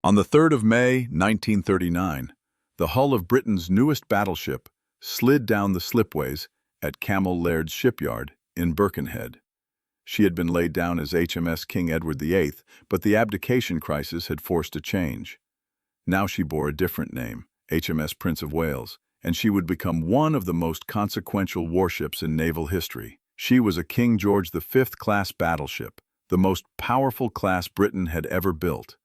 On the 3rd of May, 1939, the hull of Britain's newest battleship slid down the slipways at Camel Laird's shipyard in Birkenhead. She had been laid down as HMS King Edward VIII, but the abdication crisis had forced a change. Now she bore a different name, HMS Prince of Wales, and she would become one of the most consequential warships in naval history. She was a King George V-class battleship, the most powerful class Britain had ever built.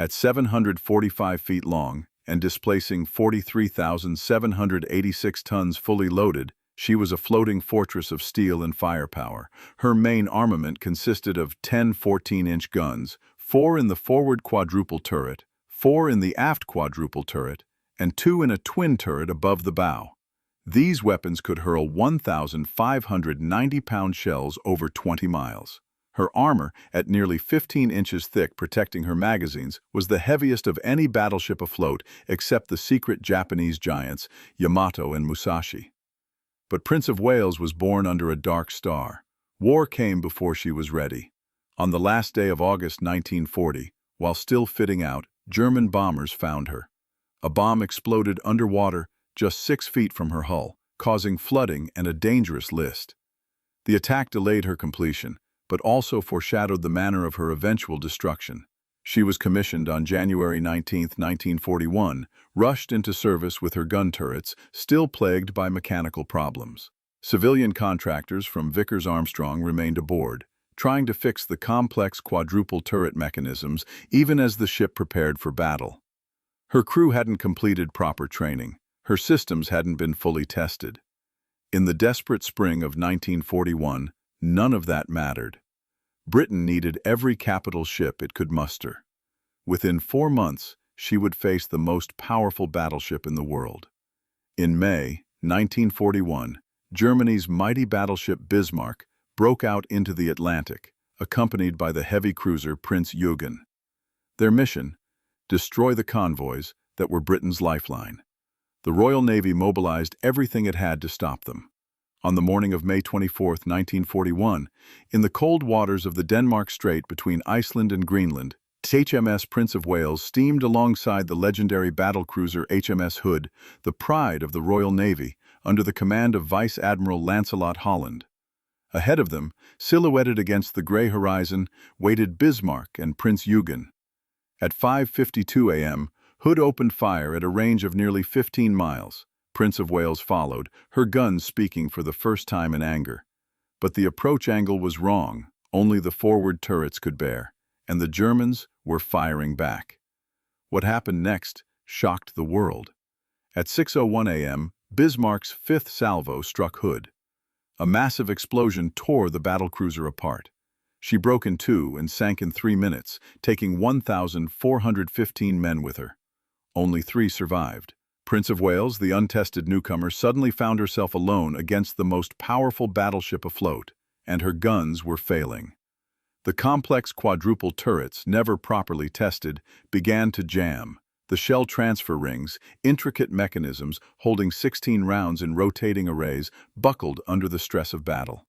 At 745 feet long and displacing 43,786 tons fully loaded, she was a floating fortress of steel and firepower. Her main armament consisted of 10 14-inch guns, 4 in the forward quadruple turret, 4 in the aft quadruple turret, and 2 in a twin turret above the bow. These weapons could hurl 1,590-pound shells over 20 miles. Her armor, at nearly 15 inches thick protecting her magazines, was the heaviest of any battleship afloat except the secret Japanese giants, Yamato and Musashi. But Prince of Wales was born under a dark star. War came before she was ready. On the last day of August 1940, while still fitting out, German bombers found her. A bomb exploded underwater just 6 feet from her hull, causing flooding and a dangerous list. The attack delayed her completion, but also foreshadowed the manner of her eventual destruction. She was commissioned on January 19, 1941, rushed into service with her gun turrets still plagued by mechanical problems. Civilian contractors from Vickers Armstrong remained aboard, trying to fix the complex quadruple turret mechanisms even as the ship prepared for battle. Her crew hadn't completed proper training. Her systems hadn't been fully tested. In the desperate spring of 1941, none of that mattered. Britain needed every capital ship it could muster. Within 4 months, she would face the most powerful battleship in the world. In May 1941, Germany's mighty battleship Bismarck broke out into the Atlantic, accompanied by the heavy cruiser Prinz Eugen. Their mission: destroy the convoys that were Britain's lifeline. The Royal Navy mobilized everything it had to stop them. On the morning of May 24, 1941, in the cold waters of the Denmark Strait between Iceland and Greenland, HMS Prince of Wales steamed alongside the legendary battlecruiser HMS Hood, the pride of the Royal Navy, under the command of Vice Admiral Lancelot Holland. Ahead of them, silhouetted against the gray horizon, waited Bismarck and Prinz Eugen. At 5:52 a.m., Hood opened fire at a range of nearly 15 miles. Prince of Wales followed, her guns speaking for the first time in anger. But the approach angle was wrong, only the forward turrets could bear, and the Germans were firing back. What happened next shocked the world. At 6:01 a.m., Bismarck's fifth salvo struck Hood. A massive explosion tore the battlecruiser apart. She broke in two and sank in 3 minutes, taking 1,415 men with her. Only 3 survived. Prince of Wales, the untested newcomer, suddenly found herself alone against the most powerful battleship afloat, and her guns were failing. The complex quadruple turrets, never properly tested, began to jam. The shell transfer rings, intricate mechanisms holding 16 rounds in rotating arrays, buckled under the stress of battle.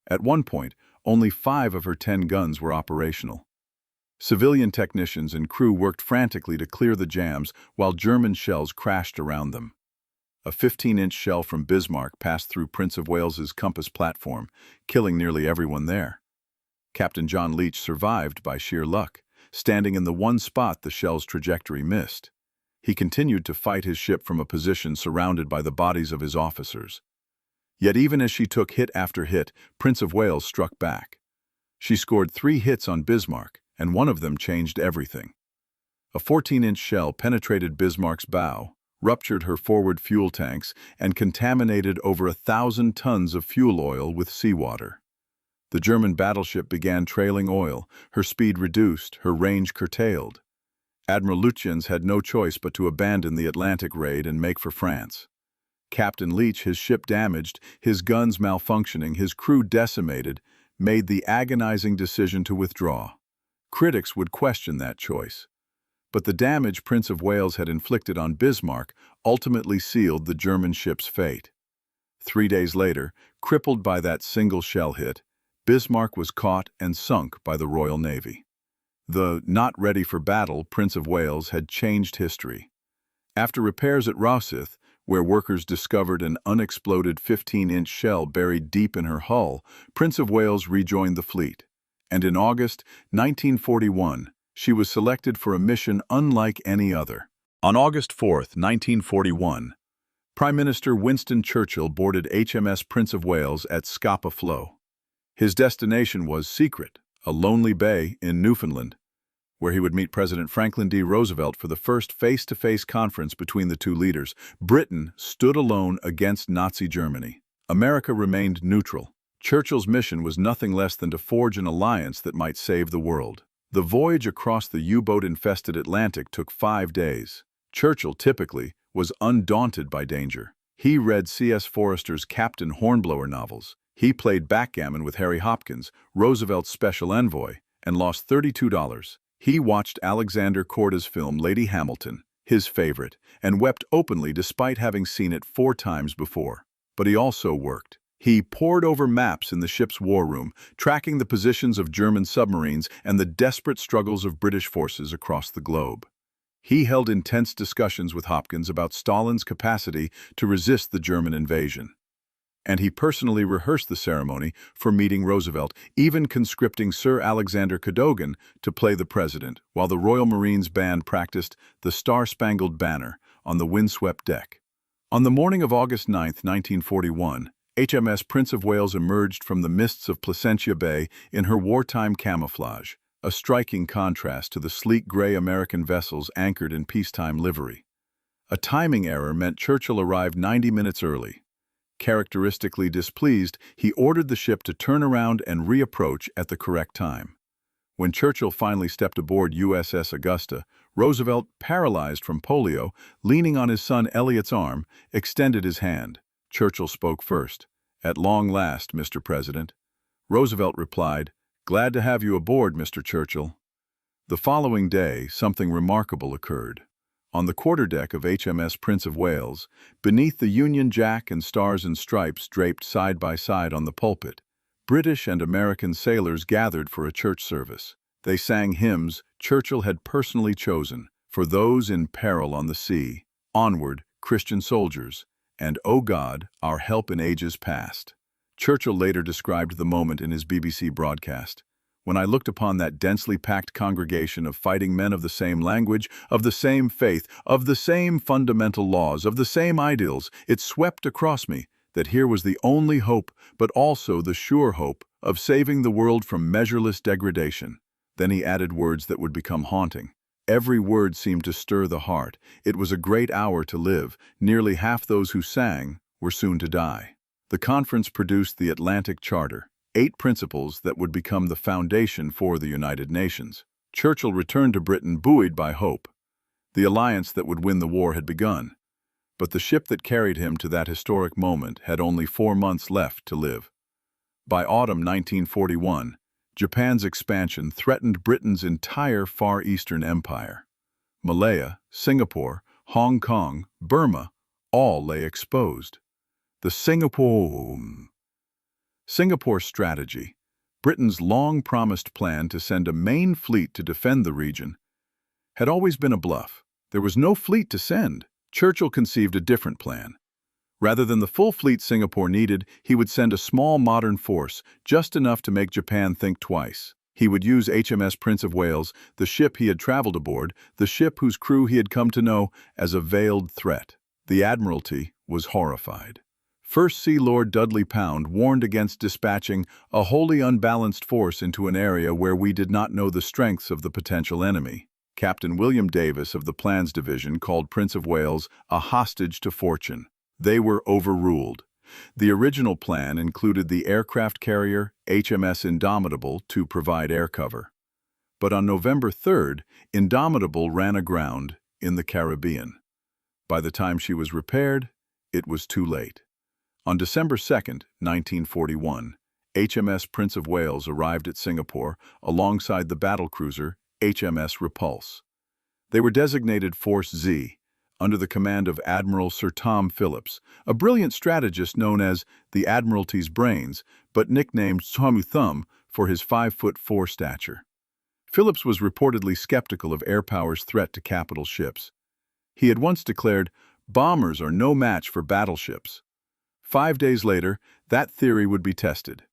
At one point, only 5 of her 10 guns were operational. Civilian technicians and crew worked frantically to clear the jams while German shells crashed around them. A 15-inch shell from Bismarck passed through Prince of Wales's compass platform, killing nearly everyone there. Captain John Leach survived by sheer luck, standing in the one spot the shell's trajectory missed. He continued to fight his ship from a position surrounded by the bodies of his officers. Yet even as she took hit after hit, Prince of Wales struck back. She scored 3 hits on Bismarck, and one of them changed everything. A 14-inch shell penetrated Bismarck's bow, ruptured her forward fuel tanks, and contaminated over 1,000 tons of fuel oil with seawater. The German battleship began trailing oil, her speed reduced, her range curtailed. Admiral Lutyens had no choice but to abandon the Atlantic raid and make for France. Captain Leach, his ship damaged, his guns malfunctioning, his crew decimated, made the agonizing decision to withdraw. Critics would question that choice. But the damage Prince of Wales had inflicted on Bismarck ultimately sealed the German ship's fate. 3 days later, crippled by that single shell hit, Bismarck was caught and sunk by the Royal Navy. The not ready for battle Prince of Wales had changed history. After repairs at Rosyth, where workers discovered an unexploded 15-inch shell buried deep in her hull, Prince of Wales rejoined the fleet. And in August 1941, she was selected for a mission unlike any other. On August 4, 1941, Prime Minister Winston Churchill boarded HMS Prince of Wales at Scapa Flow. His destination was secret, a lonely bay in Newfoundland, where he would meet President Franklin D. Roosevelt for the first face-to-face conference between the two leaders. Britain stood alone against Nazi Germany. America remained neutral. Churchill's mission was nothing less than to forge an alliance that might save the world. The voyage across the U-boat-infested Atlantic took 5 days. Churchill, typically, was undaunted by danger. He read C.S. Forester's Captain Hornblower novels. He played backgammon with Harry Hopkins, Roosevelt's special envoy, and lost $32. He watched Alexander Korda's film Lady Hamilton, his favorite, and wept openly despite having seen it 4 times before. But he also worked. He pored over maps in the ship's war room, tracking the positions of German submarines and the desperate struggles of British forces across the globe. He held intense discussions with Hopkins about Stalin's capacity to resist the German invasion. And he personally rehearsed the ceremony for meeting Roosevelt, even conscripting Sir Alexander Cadogan to play the president, while the Royal Marines Band practiced the Star-Spangled Banner on the windswept deck. On the morning of August 9, 1941, HMS Prince of Wales emerged from the mists of Placentia Bay in her wartime camouflage, a striking contrast to the sleek gray American vessels anchored in peacetime livery. A timing error meant Churchill arrived 90 minutes early. Characteristically displeased, he ordered the ship to turn around and reapproach at the correct time. When Churchill finally stepped aboard USS Augusta, Roosevelt, paralyzed from polio, leaning on his son Elliot's arm, extended his hand. Churchill spoke first. "At long last, Mr. President." Roosevelt replied, "Glad to have you aboard, Mr. Churchill." The following day, something remarkable occurred. On the quarterdeck of HMS Prince of Wales, beneath the Union Jack and Stars and Stripes draped side by side on the pulpit, British and American sailors gathered for a church service. They sang hymns Churchill had personally chosen, for those in peril on the sea, "Onward, Christian soldiers," and "O God, our help in ages past." Churchill later described the moment in his BBC broadcast. "When I looked upon that densely packed congregation of fighting men of the same language, of the same faith, of the same fundamental laws, of the same ideals, it swept across me that here was the only hope, but also the sure hope, of saving the world from measureless degradation." Then he added words that would become haunting. Every word seemed to stir the heart. It was a great hour to live. Nearly half those who sang were soon to die. The conference produced the Atlantic Charter, 8 principles that would become the foundation for the United Nations. Churchill returned to Britain buoyed by hope. The alliance that would win the war had begun. But the ship that carried him to that historic moment had only 4 months left to live. By autumn 1941, Japan's expansion threatened Britain's entire Far Eastern Empire. Malaya, Singapore, Hong Kong, Burma, all lay exposed. The Singapore strategy, Britain's long-promised plan to send a main fleet to defend the region, had always been a bluff. There was no fleet to send. Churchill conceived a different plan. Rather than the full fleet Singapore needed, he would send a small modern force, just enough to make Japan think twice. He would use HMS Prince of Wales, the ship he had traveled aboard, the ship whose crew he had come to know, as a veiled threat. The Admiralty was horrified. First Sea Lord Dudley Pound warned against dispatching a wholly unbalanced force into an area where we did not know the strengths of the potential enemy. Captain William Davis of the Plans Division called Prince of Wales a hostage to fortune. They were overruled. The original plan included the aircraft carrier HMS Indomitable to provide air cover. But on November 3rd, Indomitable ran aground in the Caribbean. By the time she was repaired, it was too late. On December 2nd, 1941, HMS Prince of Wales arrived at Singapore alongside the battlecruiser HMS Repulse. They were designated Force Z, under the command of Admiral Sir Tom Phillips, a brilliant strategist known as the Admiralty's brains, but nicknamed Tommy Thumb for his 5'4" stature. Phillips was reportedly skeptical of air power's threat to capital ships. He had once declared, "Bombers are no match for battleships." 5 days later, that theory would be tested.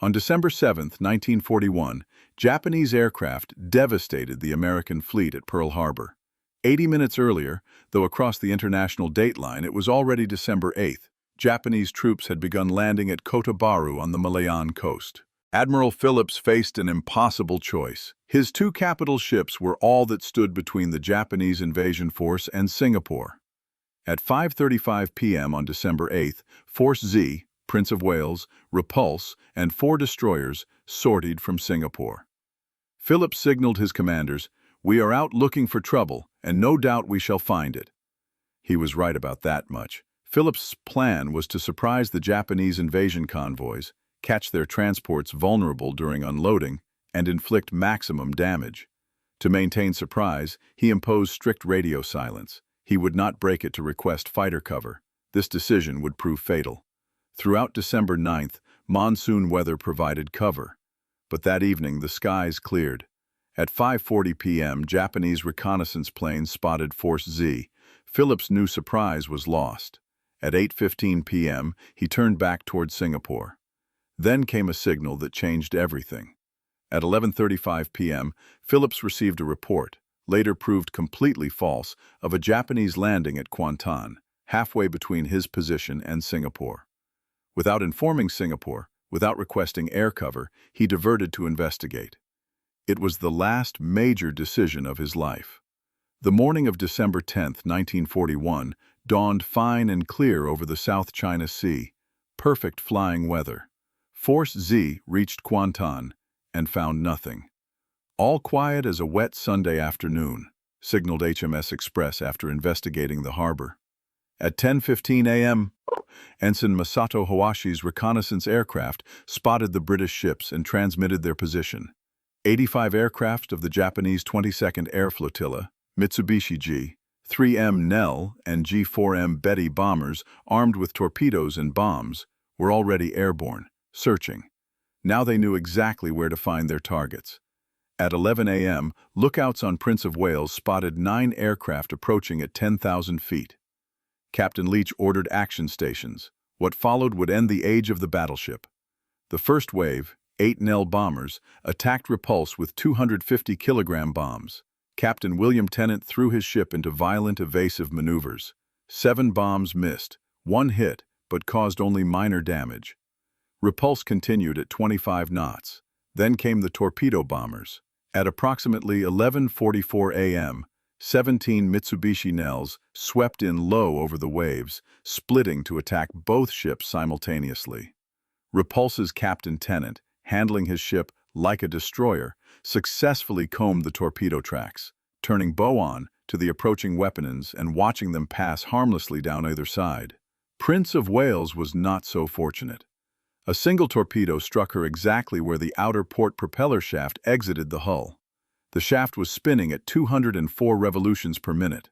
On December 7, 1941, Japanese aircraft devastated the American fleet at Pearl Harbor. 80 minutes earlier, though across the international dateline it was already December 8th, Japanese troops had begun landing at Kota Baru on the Malayan coast. Admiral Phillips faced an impossible choice. His two capital ships were all that stood between the Japanese invasion force and Singapore. At 5:35 p.m. on December 8th, Force Z, Prince of Wales, Repulse, and 4 destroyers sortied from Singapore. Phillips signaled his commanders, "We are out looking for trouble, and no doubt we shall find it." He was right about that much. Phillips' plan was to surprise the Japanese invasion convoys, catch their transports vulnerable during unloading, and inflict maximum damage. To maintain surprise, he imposed strict radio silence. He would not break it to request fighter cover. This decision would prove fatal. Throughout December 9th, monsoon weather provided cover. But that evening, the skies cleared. At 5:40 p.m., Japanese reconnaissance planes spotted Force Z. Phillips knew surprise was lost. At 8:15 p.m., he turned back toward Singapore. Then came a signal that changed everything. At 11:35 p.m., Phillips received a report, later proved completely false, of a Japanese landing at Kuantan, halfway between his position and Singapore. Without informing Singapore, without requesting air cover, he diverted to investigate. It was the last major decision of his life. The morning of December 10, 1941, dawned fine and clear over the South China Sea. Perfect flying weather. Force Z reached Kuantan and found nothing. "All quiet as a wet Sunday afternoon," signaled HMS Express after investigating the harbor. At 10:15 a.m., Ensign Masato Hawashi's reconnaissance aircraft spotted the British ships and transmitted their position. 85 aircraft of the Japanese 22nd Air Flotilla, Mitsubishi G, 3M Nell, and G4M Betty bombers armed with torpedoes and bombs were already airborne, searching. Now they knew exactly where to find their targets. At 11 a.m., lookouts on Prince of Wales spotted 9 aircraft approaching at 10,000 feet. Captain Leach ordered action stations. What followed would end the age of the battleship. The first wave, 8 Nell bombers, attacked Repulse with 250-kilogram bombs. Captain William Tennant threw his ship into violent evasive maneuvers. 7 bombs missed, 1 hit, but caused only minor damage. Repulse continued at 25 knots. Then came the torpedo bombers. At approximately 11:44 a.m., 17 Mitsubishi Nells swept in low over the waves, splitting to attack both ships simultaneously. Repulse's Captain Tennant, handling his ship like a destroyer, successfully combed the torpedo tracks, turning bow on to the approaching weapons and watching them pass harmlessly down either side. Prince of Wales was not so fortunate. A single torpedo struck her exactly where the outer port propeller shaft exited the hull. The shaft was spinning at 204 revolutions per minute.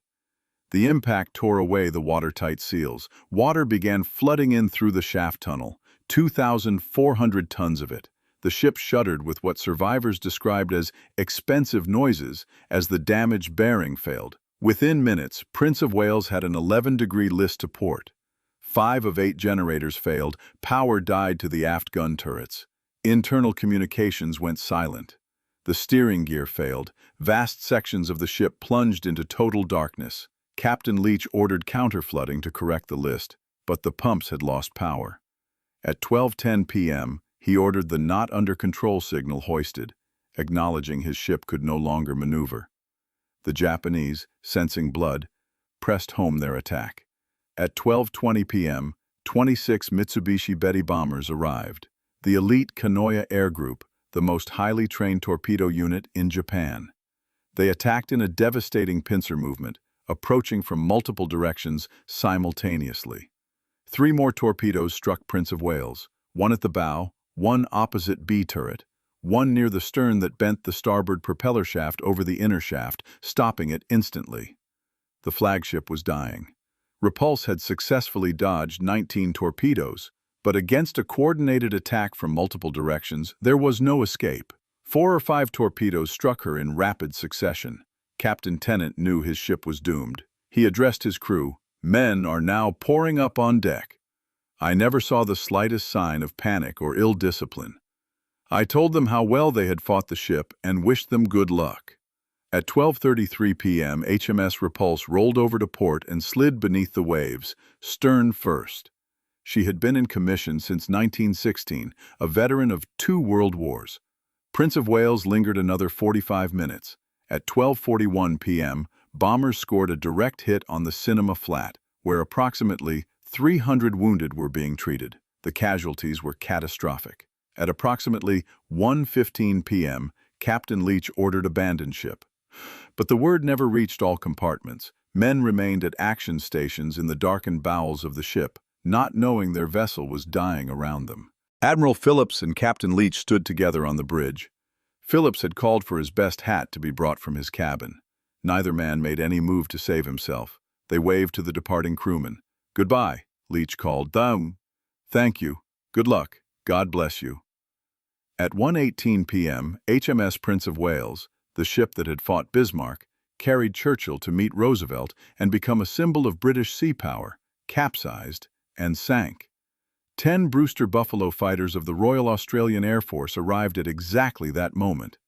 The impact tore away the watertight seals. Water began flooding in through the shaft tunnel, 2,400 tons of it. The ship shuddered with what survivors described as expensive noises as the damaged bearing failed. Within minutes, Prince of Wales had an 11-degree list to port. 5 of 8 generators failed, power died to the aft gun turrets. Internal communications went silent. The steering gear failed. Vast sections of the ship plunged into total darkness. Captain Leach ordered counterflooding to correct the list, but the pumps had lost power. At 12:10 p.m., he ordered the not under control signal hoisted, acknowledging his ship could no longer maneuver. The Japanese, sensing blood, pressed home their attack. At 12:20 p.m., 26 Mitsubishi Betty bombers arrived. The elite Kanoya Air Group, the most highly trained torpedo unit in Japan. They attacked in a devastating pincer movement, approaching from multiple directions simultaneously. 3 more torpedoes struck Prince of Wales, 1 at the bow, 1 opposite B turret, 1 near the stern that bent the starboard propeller shaft over the inner shaft, stopping it instantly. The flagship was dying. Repulse had successfully dodged 19 torpedoes, but against a coordinated attack from multiple directions, there was no escape. 4 or 5 torpedoes struck her in rapid succession. Captain Tennant knew his ship was doomed. He addressed his crew. "Men are now pouring up on deck." I never saw the slightest sign of panic or ill discipline. I told them how well they had fought the ship and wished them good luck. At 12:33 p.m., HMS Repulse rolled over to port and slid beneath the waves, stern first. She had been in commission since 1916, a veteran of 2 world wars. Prince of Wales lingered another 45 minutes. At 12:41 p.m., bombers scored a direct hit on the Cinema Flat, where approximately 300 wounded were being treated. The casualties were catastrophic. At approximately 1:15 p.m., Captain Leach ordered abandon ship. But the word never reached all compartments. Men remained at action stations in the darkened bowels of the ship, not knowing their vessel was dying around them. Admiral Phillips and Captain Leach stood together on the bridge. Phillips had called for his best hat to be brought from his cabin. Neither man made any move to save himself. They waved to the departing crewmen. "Goodbye," Leach called. "Thank you. Good luck. God bless you." At 1:18 p.m., HMS Prince of Wales, the ship that had fought Bismarck, carried Churchill to meet Roosevelt and become a symbol of British sea power, capsized and sank. 10 Brewster Buffalo fighters of the Royal Australian Air Force arrived at exactly that moment.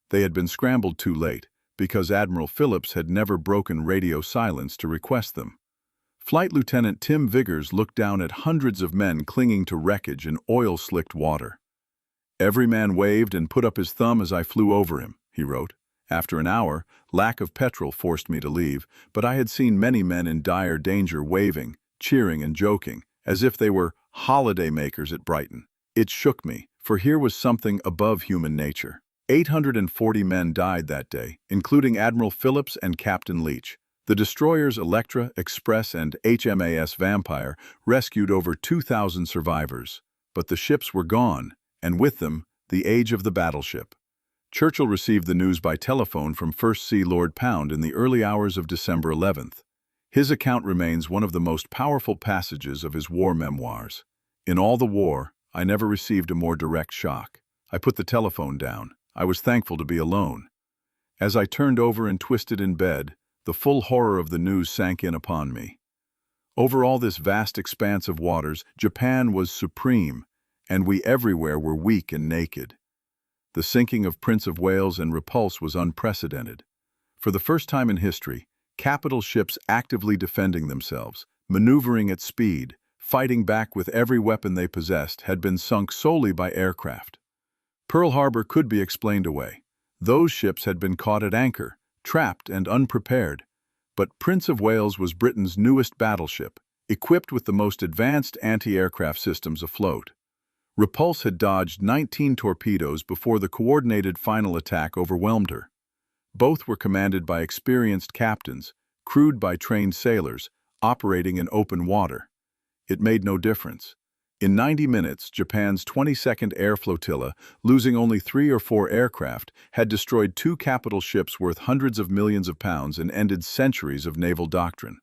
They had been scrambled too late, because Admiral Phillips had never broken radio silence to request them. Flight Lieutenant Tim Viggers looked down at hundreds of men clinging to wreckage in oil-slicked water. "Every man waved and put up his thumb as I flew over him," he wrote. "After an hour, lack of petrol forced me to leave, but I had seen many men in dire danger waving, cheering and joking, as if they were holiday makers at Brighton. It shook me, for here was something above human nature." 840 men died that day, including Admiral Phillips and Captain Leach. The destroyers Electra, Express, and HMAS Vampire rescued over 2,000 survivors. But the ships were gone, and with them, the age of the battleship. Churchill received the news by telephone from First Sea Lord Pound in the early hours of December 11th. His account remains one of the most powerful passages of his war memoirs. "In all the war, I never received a more direct shock. I put the telephone down. I was thankful to be alone. As I turned over and twisted in bed, the full horror of the news sank in upon me. Over all this vast expanse of waters, Japan was supreme, and we everywhere were weak and naked. The sinking of Prince of Wales and Repulse was unprecedented. For the first time in history, capital ships actively defending themselves, maneuvering at speed, fighting back with every weapon they possessed, had been sunk solely by aircraft. Pearl Harbor could be explained away. Those ships had been caught at anchor, trapped and unprepared. But Prince of Wales was Britain's newest battleship, equipped with the most advanced anti-aircraft systems afloat. Repulse had dodged 19 torpedoes before the coordinated final attack overwhelmed her. Both were commanded by experienced captains, crewed by trained sailors, operating in open water. It made no difference. In 90 minutes, Japan's 22nd Air Flotilla, losing only 3 or 4 aircraft, had destroyed 2 capital ships worth hundreds of millions of pounds and ended centuries of naval doctrine.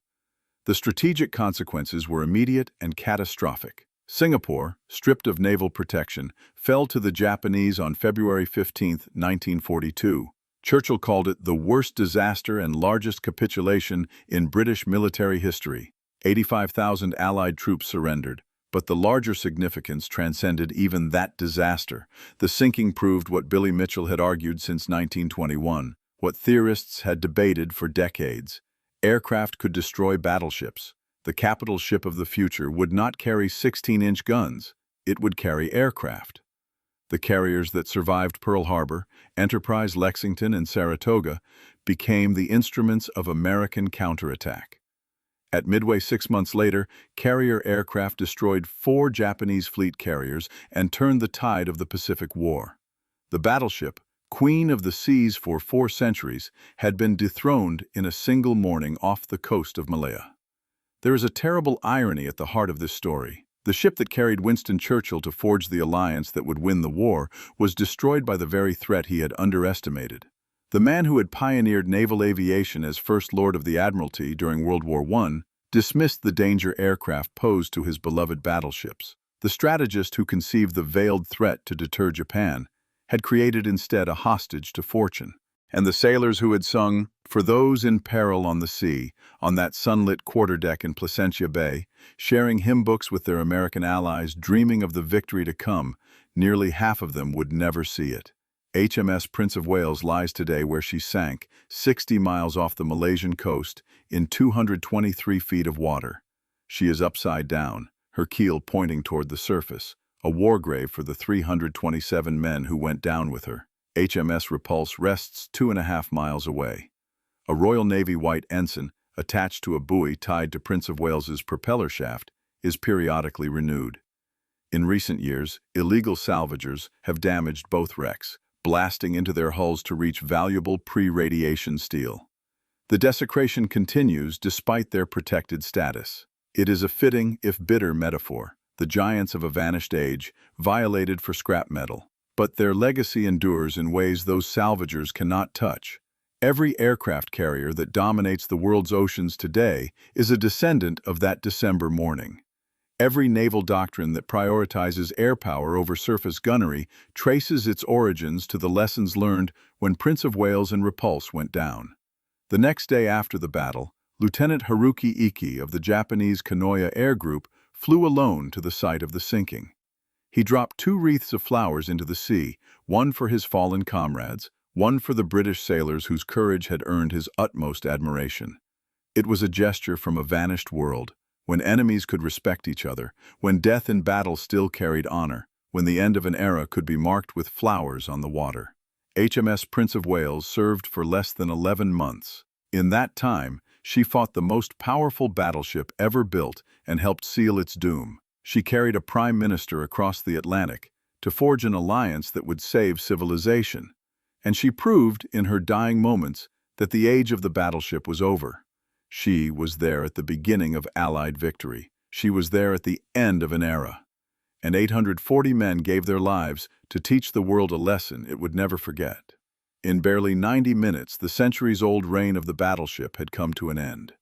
The strategic consequences were immediate and catastrophic. Singapore, stripped of naval protection, fell to the Japanese on February 15, 1942. Churchill called it the worst disaster and largest capitulation in British military history. 85,000 Allied troops surrendered. But the larger significance transcended even that disaster. The sinking proved what Billy Mitchell had argued since 1921, what theorists had debated for decades. Aircraft could destroy battleships. The capital ship of the future would not carry 16-inch guns. It would carry aircraft. The carriers that survived Pearl Harbor, Enterprise, Lexington, and Saratoga, became the instruments of American counterattack. At Midway 6 months later, carrier aircraft destroyed 4 Japanese fleet carriers and turned the tide of the Pacific War. The battleship, queen of the seas for 4 centuries, had been dethroned in a single morning off the coast of Malaya. There is a terrible irony at the heart of this story. The ship that carried Winston Churchill to forge the alliance that would win the war was destroyed by the very threat he had underestimated. The man who had pioneered naval aviation as First Lord of the Admiralty during World War I dismissed the danger aircraft posed to his beloved battleships. The strategist who conceived the veiled threat to deter Japan had created instead a hostage to fortune. And the sailors who had sung, "For those in peril on the sea," on that sunlit quarterdeck in Placentia Bay, sharing hymn books with their American allies, dreaming of the victory to come, nearly half of them would never see it. HMS Prince of Wales lies today where she sank, 60 miles off the Malaysian coast, in 223 feet of water. She is upside down, her keel pointing toward the surface, a war grave for the 327 men who went down with her. HMS Repulse rests 2.5 miles away. A Royal Navy white ensign, attached to a buoy tied to Prince of Wales's propeller shaft, is periodically renewed. In recent years, illegal salvagers have damaged both wrecks, blasting into their hulls to reach valuable pre-radiation steel. The desecration continues despite their protected status. It is a fitting, if bitter, metaphor, the giants of a vanished age, violated for scrap metal. But their legacy endures in ways those salvagers cannot touch. Every aircraft carrier that dominates the world's oceans today is a descendant of that December morning. Every naval doctrine that prioritizes air power over surface gunnery traces its origins to the lessons learned when Prince of Wales and Repulse went down. The next day after the battle, Lieutenant Haruki Iki of the Japanese Kanoya Air Group flew alone to the site of the sinking. He dropped 2 wreaths of flowers into the sea, one for his fallen comrades, one for the British sailors whose courage had earned his utmost admiration. It was a gesture from a vanished world, when enemies could respect each other, when death in battle still carried honor, when the end of an era could be marked with flowers on the water. HMS Prince of Wales served for less than 11 months. In that time, she fought the most powerful battleship ever built and helped seal its doom. She carried a prime minister across the Atlantic to forge an alliance that would save civilization. And she proved, in her dying moments, that the age of the battleship was over. She was there at the beginning of Allied victory. She was there at the end of an era. And 840 men gave their lives to teach the world a lesson it would never forget. In barely 90 minutes, the centuries-old reign of the battleship had come to an end.